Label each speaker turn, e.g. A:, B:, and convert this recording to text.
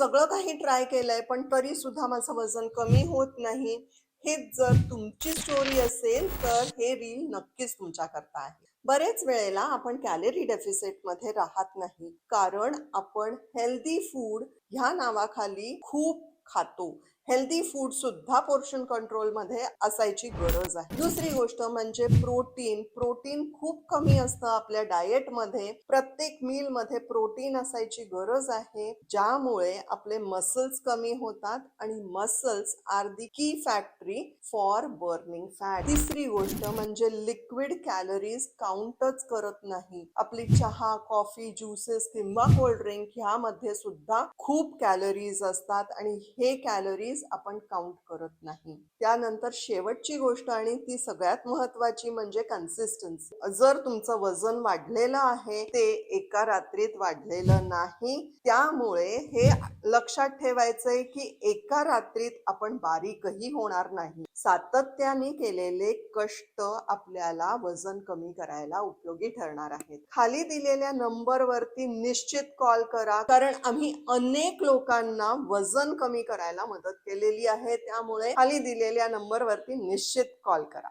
A: सगळं काही ट्राय केलंय, पण तरी सुद्धा माझं वजन कमी होत नाही. हेच जर तुमची स्टोरी असेल, तर हे रील नक्कीच तुमच्याकरता आहे. बरेच वेळेला आपण कॅलरी डेफिसिटमध्ये राहत नाही, कारण आपण हेल्दी फूड ह्या नावाखाली खूप खातो. हेल्दी फूड सुद्धा पोर्शन कंट्रोलमध्ये असायची गरज आहे. दुसरी गोष्ट म्हणजे प्रोटीन. प्रोटीन खूप कमी असतं आपल्या डाएटमध्ये. प्रत्येक मीलमध्ये प्रोटीन असायची गरज आहे, ज्यामुळे आपले मसल्स कमी होतात आणि मसल्स आर दी की फॅक्टरी फॉर बर्निंग फॅट. तिसरी गोष्ट म्हणजे लिक्विड कॅलरीज काउंटच करत नाही. आपली चहा, कॉफी, ज्युसेस किंवा कोल्ड ड्रिंक ह्यामध्ये सुद्धा खूप कॅलरीज असतात आणि हे कॅलरीज आपण काउंट करत नाही. त्यानंतर शेवटची गोष्ट आणि ती सगळ्यात महत्वाची म्हणजे कन्सिस्टन्सी. जर तुमचं वजन वाढलेलं आहे, ते एका रात्रीत वाढलेलं नाही. त्यामुळे हे लक्षात ठेवायचंय की एका रात्रीत आपण बारीकही होणार नाही. सातत्याने केलेले कष्ट आपल्याला वजन कमी करायला उपयोगी ठरणार आहेत. खाली दिलेल्या नंबरवरती निश्चित कॉल करा, कारण आम्ही अनेक लोकांना वजन कमी करायला मदत केलेली आहे. त्यामुळे खाली दिलेल्या नंबरवरती निश्चित कॉल करा.